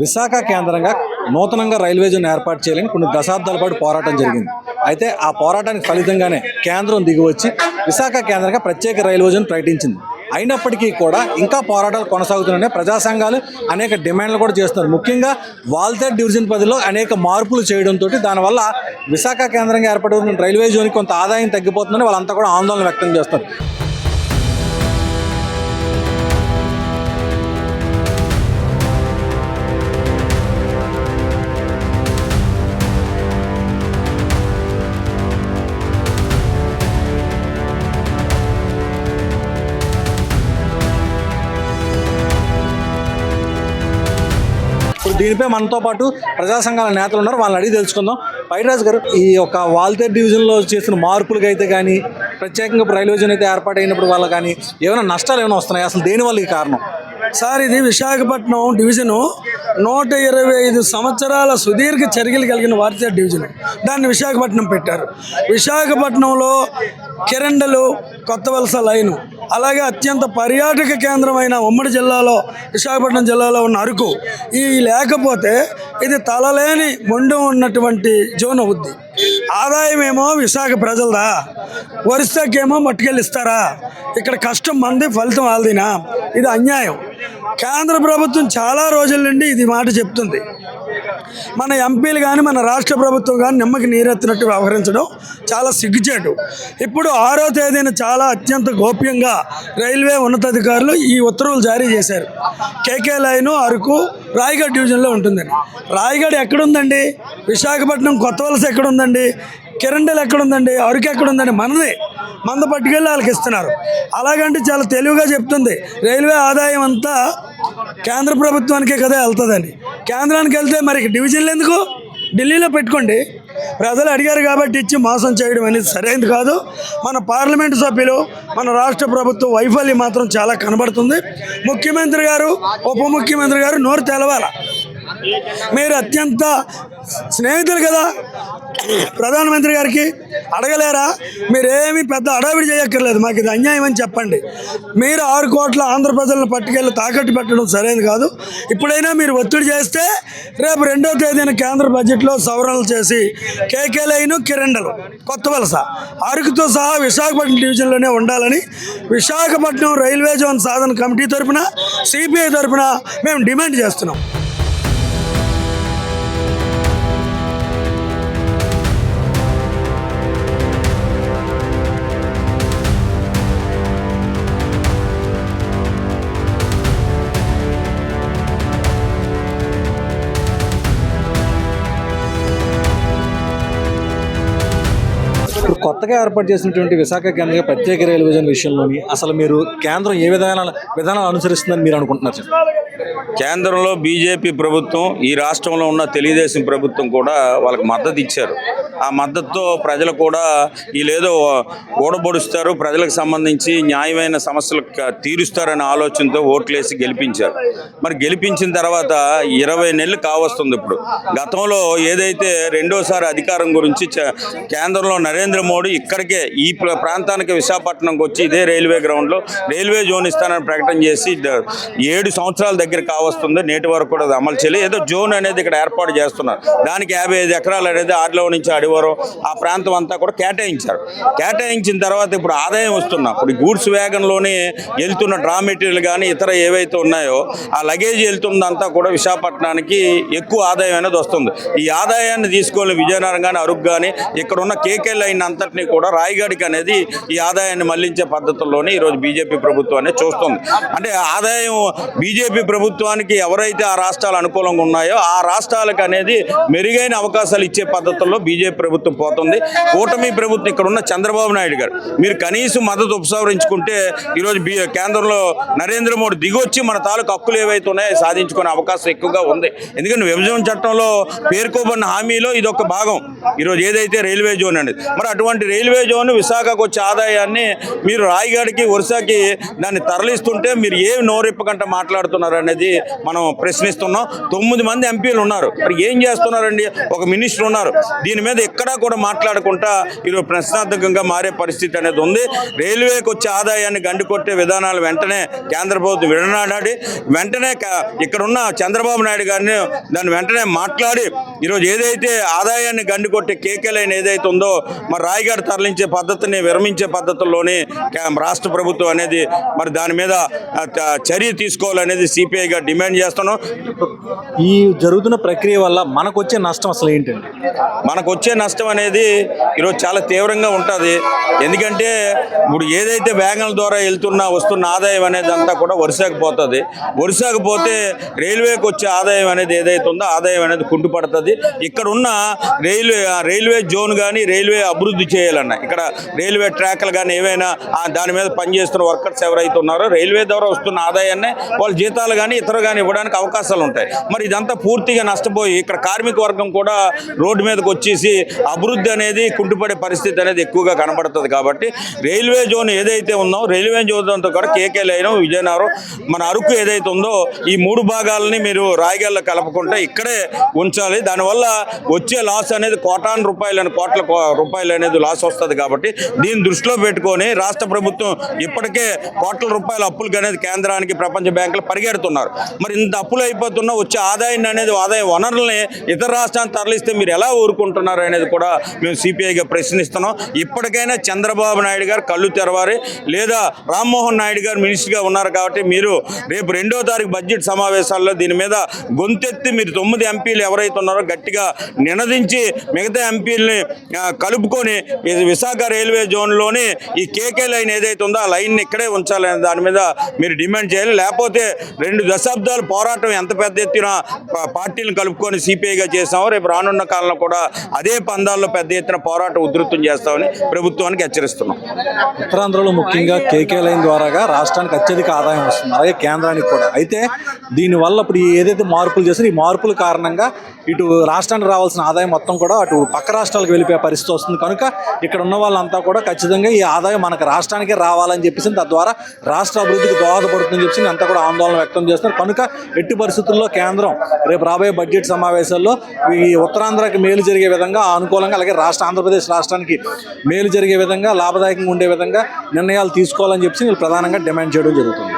విశాఖ కేంద్రంగా నూతనంగా railway zone ఏర్పాటు చేయాలని కొన్ని దశాబ్దాల పాటు పోరాటం జరిగింది. అయితే ఆ పోరాటానికి ఫలితంగానే కేంద్రం దిగివచ్చి విశాఖ కేంద్రంగా ప్రత్యేక రైల్వే జోన్ ప్రకటించింది. అయినప్పటికీ కూడా ఇంకా పోరాటాలు కొనసాగుతున్నాయి. ప్రజా సంఘాలు అనేక డిమాండ్లు కూడా చేస్తున్నారు. ముఖ్యంగా వాల్తేరు డివిజన్ పరిధిలో అనేక మార్పులు చేయడంతో దానివల్ల విశాఖ కేంద్రంగా ఏర్పడిన రైల్వే జోన్కి కొంత ఆదాయం తగ్గిపోతుందని వాళ్ళంతా కూడా ఆందోళన వ్యక్తం చేస్తారు. దీనిపై మనతో పాటు ప్రజా సంఘాల నేతలు ఉన్నారు, వాళ్ళని అడిగి తెలుసుకుందాం. పైరాజ్ గారు, ఈ యొక్క వాల్తేరు డివిజన్లో చేసిన మార్పులకి అయితే కానీ, ప్రత్యేకంగా రైల్వే జోన్ అయితే ఏర్పాటైనప్పుడు వల్ల కానీ ఏమైనా నష్టాలు ఏమైనా వస్తున్నాయి? అసలు దేనివల్ల ఈ కారణం? సార్, ఇది విశాఖపట్నం డివిజను 125 సంవత్సరాల సుదీర్ఘ చర్యలు కలిగిన వాల్తేరు డివిజన్. దాన్ని విశాఖపట్నం పెట్టారు. విశాఖపట్నంలో కిరండలు, కొత్త వలస లైను, అలాగే అత్యంత పర్యాటక కేంద్రమైన ఉమ్మడి జిల్లాలో విశాఖపట్నం జిల్లాలో ఉన్న అరకు, ఈ లేకపోతే ఇది తలలేని మొండి ఉన్నటువంటి జోన్ అవుద్ది. ఆదాయం ఏమో విశాఖ ప్రజలదా, ఒరిస్సాకేమో మట్టుకెళ్ళిస్తారా? ఇక్కడ కష్టం మంది, ఫలితం వాళ్ళదినా? ఇది అన్యాయం. కేంద్ర ప్రభుత్వం చాలా రోజుల నుండి ఇది మాట చెప్తుంది. మన ఎంపీలు కానీ మన రాష్ట్ర ప్రభుత్వం కానీ నిమ్మకి నీరెత్తినట్టు వ్యవహరించడం చాలా సిగ్గుచేటు. ఇప్పుడు 6వ తేదీన చాలా అత్యంత గోప్యంగా రైల్వే ఉన్నతాధికారులు ఈ ఉత్తర్వులు జారీ చేశారు. కేకే లైను అరకు రాయగఢ్ డివిజన్లో ఉంటుందని. రాయగఢ్ ఎక్కడుందండి? విశాఖపట్నం కొత్త వలస ఎక్కడుందండి? కిరండల్ ఎక్కడుందండి? అరకు ఎక్కడుందండి? మంద పట్టుకెళ్ళి వాళ్ళకి ఇస్తున్నారు. అలాగంటే చాలా తెలివిగా చెప్తుంది, రైల్వే ఆదాయం అంతా కేంద్ర ప్రభుత్వానికే కదా వెళ్తుందని. కేంద్రానికి వెళ్తే మరి డివిజన్లు ఎందుకు? ఢిల్లీలో పెట్టుకోండి. ప్రజలు అడిగారు కాబట్టి ఇచ్చి మోసం చేయడం అనేది సరైనది కాదు. మన పార్లమెంటు సభ్యులు, మన రాష్ట్ర ప్రభుత్వం వైఫల్యం మాత్రం చాలా కనబడుతుంది. ముఖ్యమంత్రి గారు, ఉప ముఖ్యమంత్రి గారు నోరు తెలవాల. మీరు అత్యంత స్నేహితులు కదా ప్రధానమంత్రి గారికి, అడగలేరా? మీరేమీ పెద్ద అడావిడి చేయక్కర్లేదు, మాకు ఇది అన్యాయం అని చెప్పండి. మీరు 6 కోట్ల ఆంధ్ర ప్రజలను పట్టుకెళ్ళి తాకట్టు పెట్టడం సరైనది కాదు. ఇప్పుడైనా మీరు ఒత్తిడి చేస్తే రేపు 2వ తేదీన కేంద్ర బడ్జెట్లో సవరణలు చేసి కేకే లైను, కిరండలు, కొత్త వలస, అరకుతో సహా విశాఖపట్నం డివిజన్లోనే ఉండాలని విశాఖపట్నం రైల్వే జోన్ సాధన కమిటీ తరఫున, సిపిఐ తరఫున మేము డిమాండ్ చేస్తున్నాం. ఇప్పుడు కొత్తగా ఏర్పాటు చేసినటువంటి విశాఖ కేంద్రంగా ప్రత్యేక రైల్వే జోన్ విషయంలోని అసలు మీరు కేంద్రం ఏ విధానాలు అనుసరిస్తుందని మీరు అనుకుంటున్నారు? కేంద్రంలో బీజేపీ ప్రభుత్వం, ఈ రాష్ట్రంలో ఉన్న తెలుగుదేశం ప్రభుత్వం కూడా వాళ్ళకి మద్దతు ఇచ్చారు. ఆ మద్దతుతో ప్రజలు కూడా వీళ్ళేదో ఓడబొడుస్తారు, ప్రజలకు సంబంధించి న్యాయమైన సమస్యలు తీరుస్తారనే ఆలోచనతో ఓట్లేసి గెలిపించారు. మరి గెలిపించిన తర్వాత 20 నెలలు కావస్తుంది. ఇప్పుడు గతంలో ఏదైతే రెండోసారి అధికారం గురించి కేంద్రంలో నరేంద్ర మోడీ ఇక్కడికే ఈ ప్రాంతానికి విశాఖపట్నంకి వచ్చి ఇదే రైల్వే గ్రౌండ్లో రైల్వే జోన్ ఇస్తానని ప్రకటన చేసి 7 సంవత్సరాల దగ్గర కావస్తుంది. నేటి వరకు కూడా అది అమలు చేయలేదు. ఏదో జోన్ అనేది ఇక్కడ ఏర్పాటు చేస్తున్నారు. దానికి 55 ఎకరాలు అనేది ఆడిలో నుంచి అడివరం ఆ ప్రాంతం అంతా కూడా కేటాయించారు. కేటాయించిన తర్వాత ఇప్పుడు ఆదాయం వస్తున్నా, ఇప్పుడు గూడ్స్ వ్యాగన్లోనే వెళ్తున్న డ్రా మెటీరియల్ కానీ ఇతర ఏవైతే ఉన్నాయో ఆ లగేజ్ వెళ్తుందంతా కూడా విశాఖపట్నానికి ఎక్కువ ఆదాయం అనేది వస్తుంది. ఈ ఆదాయాన్ని తీసుకొని విజయనగరం కానీ అరకు కానీ ఇక్కడ ఉన్న కేకే లైన్ అంతటినీ కూడా రాయగఢ్కి అనేది ఈ ఆదాయాన్ని మళ్లించే పద్ధతుల్లోనే ఈరోజు బీజేపీ ప్రభుత్వం అనేది చూస్తుంది. అంటే ఆదాయం బీజేపీ ప్రభుత్వానికి ఎవరైతే ఆ రాష్ట్రాలు అనుకూలంగా ఉన్నాయో ఆ రాష్ట్రాలకు అనేది మెరుగైన అవకాశాలు ఇచ్చే పద్ధతుల్లో బీజేపీ ప్రభుత్వం పోతుంది. కూటమి ప్రభుత్వం ఇక్కడ ఉన్న చంద్రబాబు నాయుడు గారు మీరు కనీసం మద్దతు ఉపసంహరించుకుంటే ఈరోజు కేంద్రంలో నరేంద్ర మోడీ దిగొచ్చి మన తాలూకు హక్కులు ఏవైతే ఉన్నాయో సాధించుకునే అవకాశం ఎక్కువగా ఉంది. ఎందుకంటే విభజన చట్టంలో పేర్కోబడిన హామీలో ఇదొక భాగం ఈరోజు ఏదైతే రైల్వే జోన్ అనేది. మరి అటువంటి అటువంటి రైల్వే జోన్ విశాఖకు వచ్చే ఆదాయాన్ని మీరు రాయగఢకి ఒరిస్సాకి దాన్ని తరలిస్తుంటే మీరు ఏమి నోరెప్పకంట మాట్లాడుతున్నారు అనేది మనం ప్రశ్నిస్తున్నాం. 9 మంది ఎంపీలు ఉన్నారు, మరి ఏం చేస్తున్నారండి? ఒక మినిస్టర్ ఉన్నారు, దీని మీద ఎక్కడా కూడా మాట్లాడకుండా ఈరోజు ప్రశ్నార్థకంగా మారే పరిస్థితి అనేది ఉంది. రైల్వేకి వచ్చే ఆదాయాన్ని గండికొట్టే విధానాలు వెంటనే కేంద్ర ప్రభుత్వం విడనాడి వెంటనే ఇక్కడున్న చంద్రబాబు నాయుడు గారిని దాన్ని వెంటనే మాట్లాడి ఈరోజు ఏదైతే ఆదాయాన్ని గండికొట్టే కేకే లైన్ ఏదైతే ఉందో మరి రాయగఢ తరలించే పద్ధతిని విరమించే పద్ధతుల్లోని రాష్ట్ర ప్రభుత్వం అనేది మరి దాని మీద చర్య తీసుకోవాలనేది సిపిఐగా డిమాండ్ చేస్తున్నాం. ఈ జరుగుతున్న ప్రక్రియ వల్ల మనకు వచ్చే నష్టం అసలు ఏంటండి? మనకు వచ్చే నష్టం అనేది ఈరోజు చాలా తీవ్రంగా ఉంటుంది. ఎందుకంటే ఇప్పుడు ఏదైతే వ్యాగన్ల ద్వారా వస్తున్న ఆదాయం అనేది అంతా కూడా ఒరిస్సాకు పోతుంది. ఒరిస్సాకు పోతే రైల్వేకి వచ్చే ఆదాయం అనేది ఏదైతే ఉందో ఆదాయం అనేది కుంటుపడుతుంది. ఇక్కడ ఉన్న రైల్వే జోన్ కానీ రైల్వే అభివృద్ధి చేయాలన్నా ఇక్కడ రైల్వే ట్రాక్లు కానీ ఏవైనా దాని మీద పనిచేస్తున్న వర్కర్స్ ఎవరైతే ఉన్నారో రైల్వే ద్వారా వస్తున్న ఆదాయాన్ని వాళ్ళ జీతాలు కానీ ఇతర కానీ ఇవ్వడానికి అవకాశాలు ఉంటాయి. మరి ఇదంతా పూర్తిగా నష్టపోయి ఇక్కడ కార్మిక వర్గం కూడా రోడ్డు మీదకి వచ్చేసి అభివృద్ధి అనేది కుంటుపడే పరిస్థితి అనేది ఎక్కువగా కనబడుతుంది. కాబట్టి రైల్వే జోన్ ఏదైతే ఉందో రైల్వే జోన్తో కూడా కేకే లైన్ విజయనగరం మన అరకు ఏదైతే ఉందో ఈ 3 భాగాలని మీరు రాయగఢలో కలపకుండా ఇక్కడే ఉంచాలి. దానివల్ల వచ్చే లాస్ అనేది కోట్ల రూపాయలు అనేది లాస్ వస్తుంది. కాబట్టి దీన్ని దృష్టిలో పెట్టుకొని రాష్ట్ర ప్రభుత్వం ఇప్పటికే కోట్ల రూపాయల అప్పులు అనేది కేంద్రానికి ప్రపంచ బ్యాంకులు పరిగెడుతున్నారు. మరి ఇంత అప్పులు అయిపోతున్నా వచ్చే ఆదాయాన్ని అనేది ఆదాయ వనరుల్ని ఇతర రాష్ట్రానికి తరలిస్తే మీరు ఎలా ఊరుకుంటున్నారు అనేది కూడా మేము సిపిఐగా ప్రశ్నిస్తున్నాం. ఇప్పటికైనా చంద్రబాబు నాయుడు గారు కళ్ళు తెరవాలి, లేదా రామ్మోహన్ నాయుడు గారు మినిస్టర్గా ఉన్నారు కాబట్టి మీరు రేపు 2వ తారీఖు బడ్జెట్ సమావేశాల్లో దీని మీద గొంతెత్తి మీరు 9 ఎంపీలు ఎవరైతే ఉన్నారో గట్టిగా నినదించి మిగతా ఎంపీలని కలుపుకొని విశాఖ రైల్వే జోన్లోని ఈ కేకే లైన్ ఏదైతే ఉందో ఆ లైన్ని ఇక్కడే ఉంచాలనే దాని మీద మీరు డిమాండ్ చేయాలి. లేకపోతే 2 దశాబ్దాల పోరాటం ఎంత పెద్ద ఎత్తున పార్టీలను కలుపుకొని సిపిఐగా చేసామో రేపు రానున్న కాలంలో కూడా అదే పందాల్లో పెద్ద ఎత్తున పోరాటం ఉధృతం చేస్తామని ప్రభుత్వానికి హెచ్చరిస్తున్నాం. ఉత్తరాంధ్రలో ముఖ్యంగా కేకే లైన్ ద్వారాగా రాష్ట్రానికి అత్యధిక ఆదాయం వస్తుంది, అలాగే కేంద్రానికి కూడా. అయితే దీనివల్ల ఇప్పుడు ఏదైతే మార్పులు చేస్తారో ఈ మార్పుల కారణంగా ఇటు రాష్ట్రానికి రావాల్సిన ఆదాయం మొత్తం కూడా అటు పక్క రాష్ట్రాలకు వెళ్ళిపోయే పరిస్థితి వస్తుంది. కనుక ఇక్కడ ఉన్న వాళ్ళంతా కూడా ఖచ్చితంగా ఈ ఆదాయం మనకు రాష్ట్రానికే రావాలని చెప్పేసి తద్వారా రాష్ట్ర అభివృద్ధికి దోహదపడుతుందని చెప్పి అంతా కూడా ఆందోళన వ్యక్తం చేస్తున్నారు. కనుక ఎట్టి పరిస్థితుల్లో కేంద్రం రేపు రాబోయే బడ్జెట్ సమావేశాల్లో ఈ ఉత్తరాంధ్రకి మేలు జరిగే విధంగా అనుకూలంగా, అలాగే ఆంధ్రప్రదేశ్ రాష్ట్రానికి మేలు జరిగే విధంగా, లాభదాయకంగా ఉండే విధంగా నిర్ణయాలు తీసుకోవాలని చెప్పి వీళ్ళు ప్రధానంగా డిమాండ్ చేయడం జరుగుతుంది.